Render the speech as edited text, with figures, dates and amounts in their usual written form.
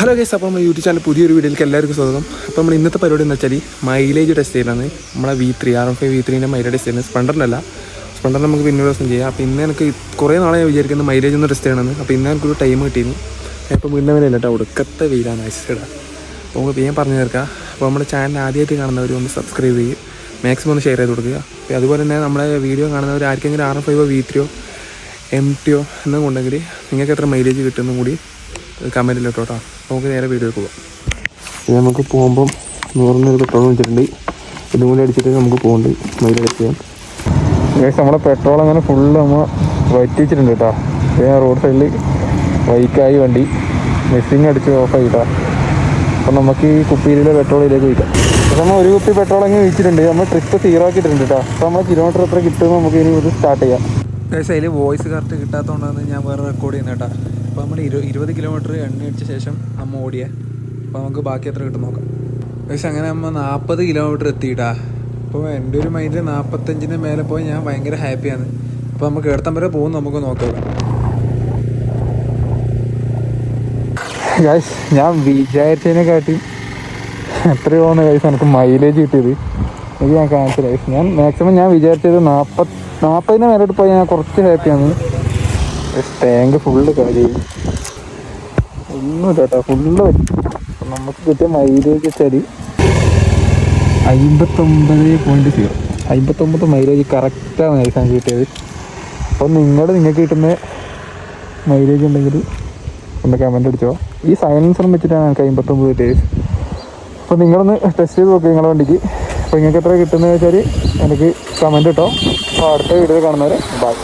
Hello guys, അപ്പോൾ നമ്മൾ YouTube channel പുതിയൊരു വീഡിയോയിലേക്ക് എല്ലാവർക്കും സ്വാഗതം. അപ്പോൾ നമ്മൾ ഇന്നത്തെ പരിപാടി എന്ന് വെച്ചാൽ മൈലേജ് ടെസ്റ്റ് ചെയ്യലാണ്. നമ്മളെ V3 R15 V3ൻ്റെ മൈലേജ് ടെസ്റ്റ് ചെയ്യുന്നത്. സ്പ്ലെൻഡർ നമുക്ക് പിന്നെ ദിവസം ചെയ്യാം. അപ്പോൾ ഇന്ന് എനിക്ക് കുറേ നാളെ ഞാൻ വിചാരിക്കുന്നത് മൈലേജ് ഒന്ന് ടെസ്റ്റ് ചെയ്യണമെന്ന്. അപ്പോൾ ഇന്ന് എനിക്കൊരു ടൈം കിട്ടിയിരുന്നു. ഇപ്പോൾ വീണ്ടും വിലയില്ല കേട്ടോ, ഒടുക്കത്തെ വെയിലാണ് ഐസിടാ. അപ്പോൾ നമുക്ക് ഞാൻ പറഞ്ഞു തീർക്കാം. അപ്പോൾ നമ്മുടെ ചാനൽ ആദ്യമായിട്ട് കാണുന്നവർ ഒന്ന് സബ്സ്ക്രൈബ് ചെയ്യുക, മാക്സിമം ഒന്ന് ഷെയർ ചെയ്ത് കൊടുക്കുക. അപ്പോൾ അതുപോലെ തന്നെ നമ്മളെ വീഡിയോ കാണുന്നവർ ആർക്കെങ്കിലും R15 V3 MT എന്നും ഉണ്ടെങ്കിൽ നിങ്ങൾക്ക് എത്ര മൈലേജ് കിട്ടുമെന്നും കൂടി കമൻറ്റിൽ ഇട്ടോ കേട്ടോ. നമുക്ക് നേരെ വീഡിയോയിൽ പോകാം. നമുക്ക് പോകുമ്പം 100 പെട്രോൾ വെച്ചിട്ടുണ്ട്. ഇതും കൂടി അടിച്ചിട്ട് നമുക്ക് പോകുന്നുണ്ട് മൈലേജ് ടെസ്റ്റ് ചെയ്യാം. നമ്മളെ പെട്രോൾ അങ്ങനെ ഫുള്ള് നമ്മൾ വറ്റിച്ചിട്ടുണ്ട് കേട്ടോ. ഞാൻ റോഡ് സൈഡിൽ ബൈക്കായി വണ്ടി മെസ്സിങ് അടിച്ച് ഓഫായി കേട്ടോ. അപ്പം നമുക്ക് ഈ കുപ്പിയിലെ പെട്രോളിലേക്ക് വയ്ക്കാം. അപ്പോൾ നമ്മൾ ഒരു കുപ്പി പെട്രോൾ അങ്ങ് വെച്ചിട്ടുണ്ട്. നമ്മൾ ട്രിപ്പ് 0 ആക്കിയിട്ടുണ്ട് കേട്ടോ. അപ്പോൾ നമ്മൾ കിലോമീറ്റർ എത്ര കിട്ടുമെന്ന് നമുക്ക് ഇനി ഇത് സ്റ്റാർട്ട് ചെയ്യാം. അതിൽ വോയിസ് കറക്റ്റ് കിട്ടാത്തതുകൊണ്ടാണ് ഞാൻ വേറെ റെക്കോർഡ് ചെയ്യുന്നത് കേട്ടോ. അപ്പോൾ നമ്മൾ 20 കിലോമീറ്റർ എണ്ണ അടിച്ച ശേഷം നമ്മൾ ഓടിയേ. അപ്പോൾ നമുക്ക് ബാക്കി എത്ര കിട്ടും നോക്കാം. പക്ഷേ അങ്ങനെ നമ്മൾ 40 കിലോമീറ്റർ എത്തിയിട്ടാ. അപ്പോൾ എൻ്റെ ഒരു മൈൻഡിൽ 45-ന് മേലെ പോയി ഞാൻ ഭയങ്കര ഹാപ്പിയാണ്. അപ്പോൾ നമുക്ക് എടുത്തം വരെ പോകും, നമുക്ക് നോക്കാം. ഗൈസ്, ഞാൻ വിചാരിച്ചതിനെക്കാട്ടി എത്രയോ ഗൈസ് എനിക്ക് മൈലേജ് കിട്ടിയത്. ഇത് ഞാൻ കാണിച്ചത് ഗൈസ്. ഞാൻ മാക്സിമം ഞാൻ വിചാരിച്ചത് 40-ന് മേലോട്ട് പോയി ഞാൻ കുറച്ച് ഹാപ്പിയാണ്. ടാങ്ക് ഫുള്ള് കാര്യം ഒന്നും കേട്ടോ, ഫുള്ള് പറ്റും. നമുക്ക് കിട്ടിയ മൈലേജ് വെച്ചാൽ 59.0. 59 മൈലേജ് കറക്റ്റാണ് നൈസാണ് കിട്ടിയത്. അപ്പോൾ നിങ്ങൾക്ക് കിട്ടുന്ന മൈലേജ് ഉണ്ടെങ്കിൽ ഒന്ന് കമൻ്റ് അടിച്ചോ. ഈ സൈലൻസറും വെച്ചിട്ടാണ് എനിക്ക് 59 കിട്ടിയത്. അപ്പോൾ നിങ്ങളൊന്ന് ടെസ്റ്റ് ചെയ്ത് നോക്കുക നിങ്ങളുടെ വണ്ടിക്ക്. അപ്പോൾ നിങ്ങൾക്ക് എത്ര കിട്ടുന്നത് വെച്ചാൽ എനിക്ക് കമൻ്റ് ഇട്ടോ. അപ്പോൾ അടുത്ത വീഡിയോ കാണുന്നവരെ ബൈ.